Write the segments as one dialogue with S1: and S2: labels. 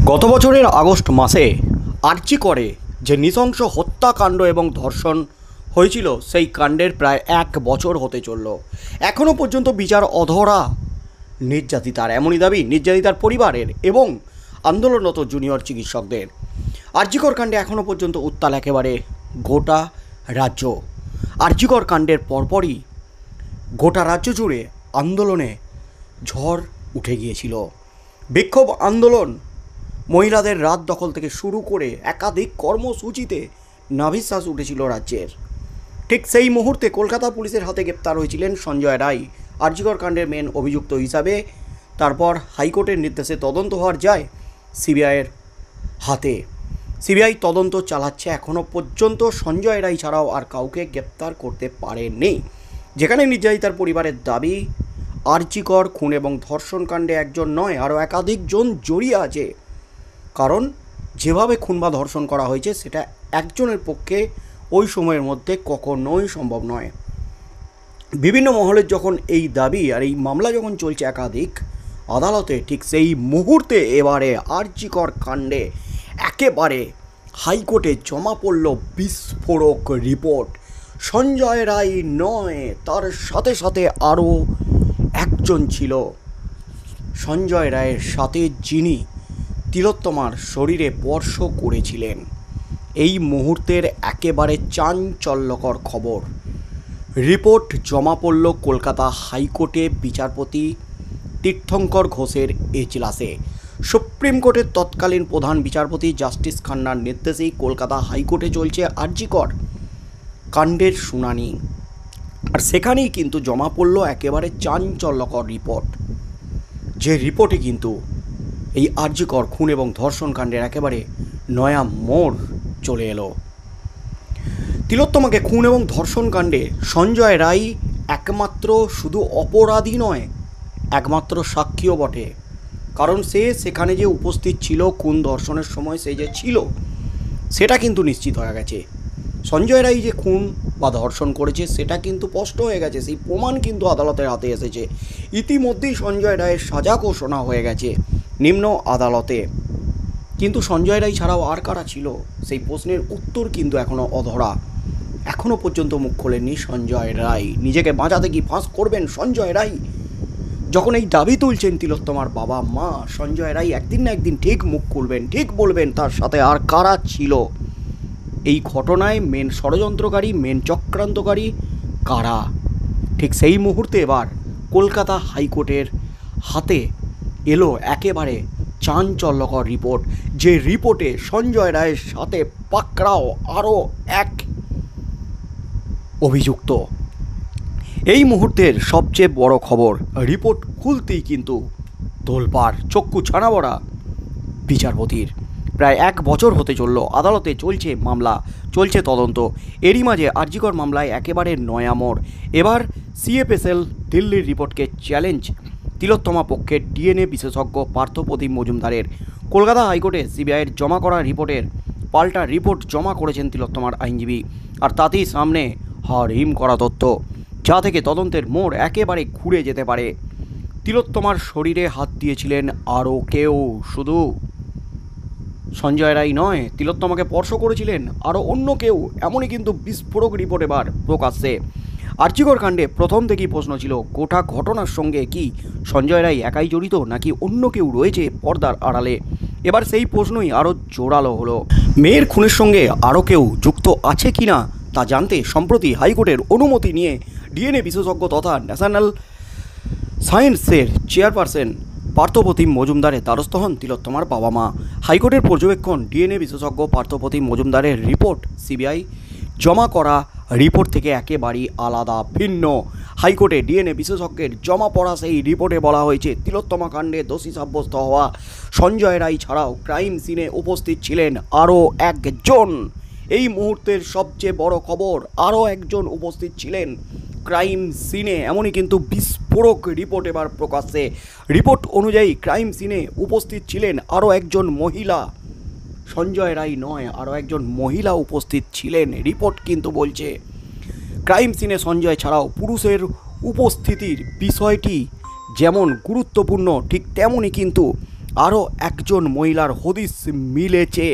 S1: গত বছরের আগস্ট মাসে আরজি করে যে নৃশংস হত্যাকাণ্ড এবং ধর্ষণ হয়েছিল সেই কাণ্ডের প্রায় 1 বছর হতে চলল। এখনও পর্যন্ত বিচার অধরা নির্যাতিতার, এমনই দাবি নির্যাতিতার পরিবারের এবং আন্দোলনরত জুনিয়র চিকিৎসকদের। আরজিকর কাণ্ডে এখনও পর্যন্ত উত্তাল একেবারে গোটা রাজ্য। আরজিকর কাণ্ডের পরপরই গোটা রাজ্য জুড়ে আন্দোলনে ঝড় উঠে গিয়েছিল। বিক্ষোভ আন্দোলন, মহিলাদের রাত দখল থেকে শুরু করে একাধিক কর্মসূচিতে নাভিশ্বাস উঠেছিল রাজ্যের। ঠিক সেই মুহূর্তে কলকাতা পুলিশের হাতে গ্রেপ্তার হয়েছিলেন সঞ্জয় রায়, আরজিকর কাণ্ডের মেন অভিযুক্ত হিসাবে। তারপর হাইকোর্টের নির্দেশে তদন্ত হওয়ার যায় সিবিআইয়ের হাতে। সিবিআই তদন্ত চালাচ্ছে। এখনও পর্যন্ত সঞ্জয় রায় ছাড়াও আর কাউকে গ্রেপ্তার করতে পারেনি। যেখানে নির্যাতিতার পরিবারের দাবি, আরজিকর খুন এবং ধর্ষণ কাণ্ডে একজন নয়, আরও একাধিকজন জড়িয়ে আছে। কারণ যেভাবে খুন বা ধর্ষণ করা হয়েছে সেটা একজনের পক্ষে ওই সময়ের মধ্যে কখনোই সম্ভব নয়। বিভিন্ন মহলের যখন এই দাবি আর এই মামলা যখন চলছে একাধিক আদালতে, ঠিক সেই মুহূর্তে এবারে আরজিকর কাণ্ডে একেবারে হাইকোর্টে জমা পড়ল বিস্ফোরক রিপোর্ট। সঞ্জয় রায় নয়, তার সাথে সাথে আরও একজন ছিল। সঞ্জয় রায়ের সাথে যিনি তিলোত্তমার শরীরে স্পর্শ করেছিলেন। এই মুহূর্তের একেবারে চাঞ্চল্যকর খবর। রিপোর্ট জমা পড়ল কলকাতা হাইকোর্টে বিচারপতি তীর্থঙ্কর ঘোষের এজলাসে। সুপ্রিম কোর্টের তৎকালীন প্রধান বিচারপতি জাস্টিস খান্নার নির্দেশেই কলকাতা হাইকোর্টে চলছে আরজিকর কাণ্ডের শুনানি। আর সেখানেই কিন্তু জমা পড়ল একেবারে চাঞ্চল্যকর রিপোর্ট, যে রিপোর্টে কিন্তু এই আরজিকর খুন এবং ধর্ষণ কাণ্ডের একেবারে নয়া মোড় চলে এলো। তিলোত্তমাকে খুন এবং ধর্ষণ কাণ্ডে সঞ্জয় রায় একমাত্র শুধু অপরাধী নয়, একমাত্র সাক্ষীও বটে। কারণ সে সেখানে যে উপস্থিত ছিল, খুন ধর্ষণের সময় সে যে ছিল সেটা কিন্তু নিশ্চিত হয়ে গেছে। সঞ্জয় রায় যে খুন বা ধর্ষণ করেছে সেটা কিন্তু স্পষ্ট হয়ে গেছে, সেই প্রমাণ কিন্তু আদালতের হাতে এসেছে। ইতিমধ্যেই সঞ্জয় রায়ের সাজা ঘোষণা হয়ে গেছে নিম্ন আদালতে। কিন্তু সঞ্জয় রায় ছাড়াও আর কারা ছিল সেই প্রশ্নের উত্তর কিন্তু এখনও অধরা। এখনও পর্যন্ত মুখ খোলেননি সঞ্জয় রায়। নিজেকে বাঁচাতে কি ফাঁস করবেন সঞ্জয় রায়? যখন এই দাবি তুলছেন তিলোত্তমার বাবা মা, সঞ্জয় রায় একদিন না একদিন ঠিক মুখ খুলবেন, ঠিক বলবেন তার সাথে আর কারা ছিল, এই ঘটনায় মেন ষড়যন্ত্রকারী, মেন চক্রান্তকারী কারা। ঠিক সেই মুহূর্তে এবার কলকাতা হাইকোর্টের হাতে এলো একেবারে চাঞ্চল্যকর রিপোর্ট, যে রিপোর্টে সঞ্জয় রায়ের সাথে পাকড়াও আরও এক অভিযুক্ত। এই মুহূর্তের সবচেয়ে বড় খবর, রিপোর্ট খুলতেই কিন্তু তোলপাড়, চক্ষু ছানাবড়া বিচারপতির। প্রায় 1 বছর হতে চলল, আদালতে চলছে মামলা, চলছে তদন্ত। এরই মাঝে আরজিকর মামলায় একেবারে নয়া মোড়। এবার সিএফএসএল দিল্লির রিপোর্টকে চ্যালেঞ্জ তিলোত্তমা পক্ষের ডিএনএ বিশেষজ্ঞ পার্থপ্রতিম মজুমদারের। কলকাতা হাইকোর্টে সিবিআইয়ের জমা করা রিপোর্টের পাল্টা রিপোর্ট জমা করেছেন তিলোত্তমার আইনজীবী। আর তাতেই সামনে হাড়হিম করা তথ্য, যা থেকে তদন্তের মোড় একেবারে ঘুরে যেতে পারে। তিলোত্তমার শরীরে হাত দিয়েছিলেন আরও কেউ, শুধু সঞ্জয় রায় নয়, তিলোত্তমাকে স্পর্শ করেছিলেন আরও অন্য কেউ। এমনই কিন্তু বিস্ফোরক রিপোর্ট এবার প্রকাশ্যে। আরজিকর কাণ্ডে প্রথম থেকেই প্রশ্ন ছিল, গোটা ঘটনার সঙ্গে কি সঞ্জয় রায় একাই জড়িত নাকি অন্য কেউ রয়েছে পর্দার আড়ালে? এবার সেই প্রশ্নই আরও জোরালো হলো। মেয়ের খুনের সঙ্গে আরও কেউ যুক্ত আছে কি না তা জানতে সম্প্রতি হাইকোর্টের অনুমতি নিয়ে ডিএনএ বিশেষজ্ঞ তথা ন্যাশনাল সায়েন্সের চেয়ারপারসন পার্থপ্রতিম মজুমদারের দ্বারস্থ হন তিলোত্তমার বাবা মা। হাইকোর্টের পর্যবেক্ষণ, ডিএনএ বিশেষজ্ঞ পার্থপ্রতিম মজুমদারের রিপোর্ট সিবিআই জমা করা রিপোর্ট থেকে একেবারেই আলাদা, ভিন্ন। হাইকোর্টে ডিএনএ বিশেষজ্ঞের জমা পড়া সেই রিপোর্টে বলা হয়েছে, তিলোত্তমা কাণ্ডে দোষী সাব্যস্ত হওয়া সঞ্জয় রায় ছাড়াও ক্রাইম সিনে উপস্থিত ছিলেন আরও একজন। এই মুহূর্তের সবচেয়ে বড় খবর, আরও একজন উপস্থিত ছিলেন ক্রাইম সিনে। এমনই কিন্তু বিস্ফোরক রিপোর্ট এবার প্রকাশ্যে। রিপোর্ট অনুযায়ী ক্রাইম সিনে উপস্থিত ছিলেন আরও একজন মহিলা। সঞ্জয় রায় নয়, আরও একজন মহিলা উপস্থিত ছিলেন। রিপোর্ট কিন্তু বলছে ক্রাইম সিনে সঞ্জয় ছাড়াও পুরুষের উপস্থিতির বিষয়টি যেমন গুরুত্বপূর্ণ, ঠিক তেমনই কিন্তু আরও একজন মহিলার হদিস মিলেছে।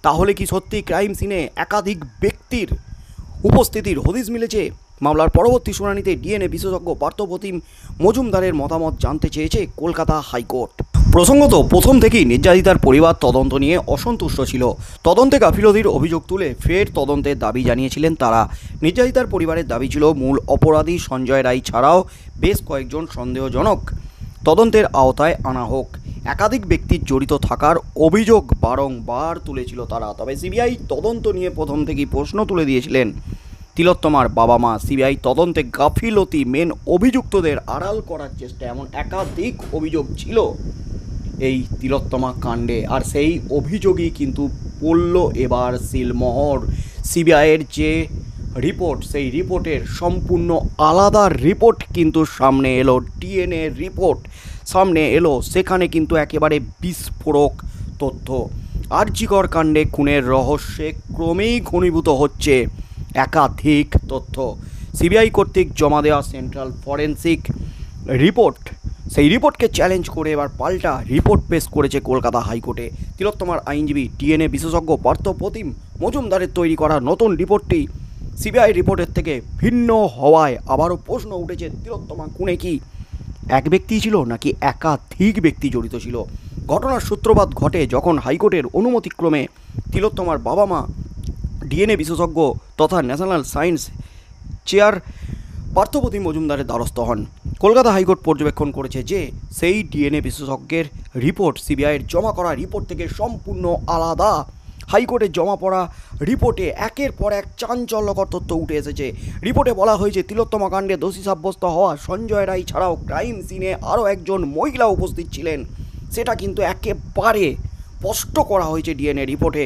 S1: তাহলে কি সত্যি ক্রাইম সিনে একাধিক ব্যক্তির উপস্থিতির হদিস মিলেছে? মামলার পরবর্তী শুনানিতে ডিএনএ বিশেষজ্ঞ পার্থপ্রতিম মজুমদারের মতামত জানতে চেয়েছে কলকাতা হাইকোর্ট। প্রসঙ্গত, প্রথম থেকেই নির্যাতিতার পরিবার তদন্ত নিয়ে অসন্তুষ্ট ছিল। তদন্তে গাফিলতির অভিযোগ তুলে ফের তদন্তের দাবি জানিয়েছিলেন তারা। নির্যাতিতার পরিবারের দাবি ছিল মূল অপরাধী সঞ্জয় রায় ছাড়াও বেশ কয়েকজন সন্দেহজনক তদন্তের আওতায় আনা হোক। একাধিক ব্যক্তির জড়িত থাকার অভিযোগ বারংবার তুলেছিল তারা। তবে সিবিআই তদন্ত নিয়ে প্রথম থেকেই প্রশ্ন তুলে দিয়েছিলেন তিলোত্তমার বাবা মা। সিবিআই তদন্তে গাফিলতি, মেন অভিযুক্তদের আড়াল করার চেষ্টা, এমন একাধিক অভিযোগ ছিল এই তিলোত্তমা কাণ্ডে। আর সেই অভিযোগই কিন্তু পড়ল এবার সিলমোহর। সিবিআইয়ের যে রিপোর্ট, সেই রিপোর্টের সম্পূর্ণ আলাদা রিপোর্ট কিন্তু সামনে এলো। ডিএনএ রিপোর্ট সামনে এলো, সেখানে কিন্তু একেবারে বিস্ফোরক তথ্য। আরজিকর কাণ্ডে খুনের রহস্যে ক্রমেই ঘনীভূত হচ্ছে একাধিক তথ্য। সিবিআই কর্তৃক জমা দেওয়া সেন্ট্রাল ফরেন্সিক রিপোর্ট, সেই রিপোর্টকে চ্যালেঞ্জ করে এবার পাল্টা রিপোর্ট পেশ করেছে কলকাতা হাইকোর্টে তিলোত্তমার আইনজীবী ডিএনএ বিশেষজ্ঞ পার্থপ্রতিম মজুমদারের তৈরি করা নতুন রিপোর্টটি সিবিআই রিপোর্টের থেকে ভিন্ন হওয়ায় আবারও প্রশ্ন উঠেছে, তিলোত্তমা খুনে কি এক ব্যক্তি ছিল নাকি একাধিক ব্যক্তি জড়িত ছিল? ঘটনার সূত্রপাত ঘটে যখন হাইকোর্টের অনুমতিক্রমে তিলোত্তমার বাবা মা ডিএনএ বিশেষজ্ঞ তথা ন্যাশনাল সায়েন্স চেয়ার পার্থপ্রতিম মজুমদারের দ্বারস্থ হন। কলকাতা হাইকোর্ট পর্যবেক্ষণ করেছে যে সেই ডিএনএ বিশেষজ্ঞের রিপোর্ট সিবিআইয়ের জমা করা রিপোর্ট থেকে সম্পূর্ণ আলাদা। হাইকোর্টে জমা পড়া রিপোর্টে একের পর এক চাঞ্চল্যকর তথ্য উঠে এসেছে। রিপোর্টে বলা হয়েছে তিলোত্তমা কাণ্ডে দোষী সাব্যস্ত হওয়া সঞ্জয় রায় ছাড়াও ক্রাইম সিনে আরও একজন মহিলা উপস্থিত ছিলেন। সেটা কিন্তু একেবারে স্পষ্ট করা হয়েছে ডিএনএ রিপোর্টে।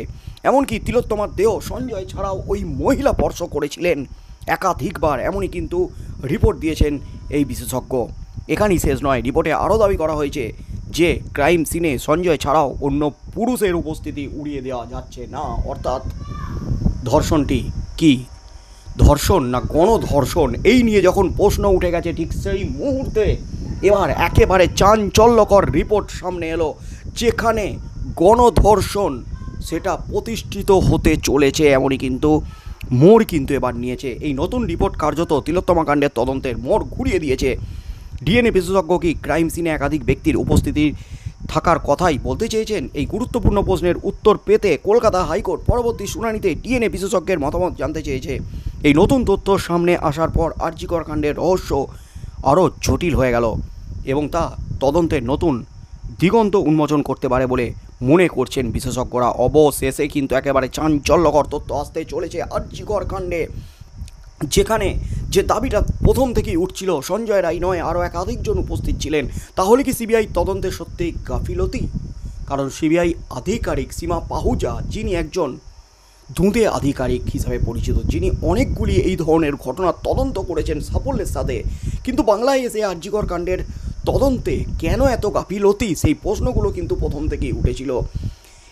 S1: এমনকি তিলোত্তমার দেহ সঞ্জয় ছাড়াও ওই মহিলা স্পর্শ করেছিলেন একাধিকবার, এমনই কিন্তু রিপোর্ট দিয়েছেন এই বিশেষজ্ঞ। এখানেই শেষ নয়, রিপোর্টে আরও দাবি করা হয়েছে যে ক্রাইম সিনে সঞ্জয় ছাড়াও অন্য পুরুষের উপস্থিতি উড়িয়ে দেওয়া যাচ্ছে না। অর্থাৎ ধর্ষণটি কি ধর্ষণ না গণধর্ষণ, এই নিয়ে যখন প্রশ্ন উঠে গেছে ঠিক সেই মুহূর্তে এবার একেবারে চাঞ্চল্যকর রিপোর্ট সামনে এলো, যেখানে গণধর্ষণ সেটা প্রতিষ্ঠিত হতে চলেছে। এমনই কিন্তু মোড় কিন্তু এবার নিয়েছে এই নতুন রিপোর্ট। কার্যত তিলোত্তমা কাণ্ডের তদন্তের মোড় ঘুরিয়ে দিয়েছে। ডিএনএ বিশেষজ্ঞ কি ক্রাইম সিনে একাধিক ব্যক্তির উপস্থিতি থাকার কথাই বলতে চেয়েছেন? এই গুরুত্বপূর্ণ প্রশ্নের উত্তর পেতে কলকাতা হাইকোর্ট পরবর্তী শুনানিতে ডিএনএ বিশেষজ্ঞের মতামত জানতে চেয়েছে। এই নতুন তথ্য সামনে আসার পর আরজিকর কাণ্ডের রহস্য আরও জটিল হয়ে গেল এবং তা তদন্তের নতুন দিগন্ত উন্মোচন করতে পারে বলে মনে করছেন বিশেষজ্ঞরা। অবশেষে কিন্তু একেবারে চাঞ্চল্যকর তথ্য আসতে চলেছে আরজিকর কাণ্ডে, যেখানে যে দাবিটা প্রথম থেকেই উঠছিল সঞ্জয় রায় নয় আরও একাধিকজন উপস্থিত ছিলেন। তাহলে কি সিবিআই তদন্তে সত্যিই গাফিলতি? কারণ সিবিআই আধিকারিক সীমা পাহুজা, যিনি একজন দুঁদে আধিকারিক হিসাবে পরিচিত, যিনি অনেকগুলি এই ধরনের ঘটনা তদন্ত করেছেন সাফল্যের সাথে, কিন্তু বাংলায় এসে আরজিকর কাণ্ডের তদন্তে কেন এত গাফিলতি, সেই প্রশ্নগুলো কিন্তু প্রথম থেকেই উঠেছিল।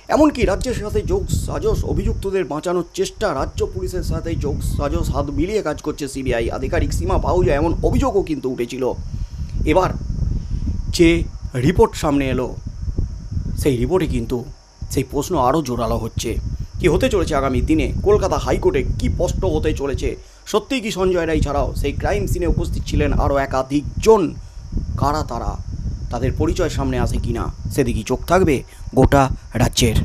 S1: এমনকি রাজ্যের সাথে যোগ সাজস, অভিযুক্তদের বাঁচানোর চেষ্টা, রাজ্য পুলিশের সাথে যোগ সাজস, হাত মিলিয়ে কাজ করছে সিবিআই আধিকারিক সীমা পাহুজা, এমন অভিযোগও কিন্তু উঠেছিল। এবার যে রিপোর্ট সামনে এলো সেই রিপোর্টে কিন্তু সেই প্রশ্ন আরও জোরালো হচ্ছে। কি হতে চলেছে আগামী দিনে কলকাতা হাইকোর্টে, কি স্পষ্ট হতে চলেছে? সত্যিই কি সঞ্জয় রায় ছাড়াও সেই ক্রাইম সিনে উপস্থিত ছিলেন আরও একাধিকজন? কারা তারা, তাদের পরিচয় সামনে আসে কিনা সেদিকেই চোখ থাকবে গোটা রাজ্যের।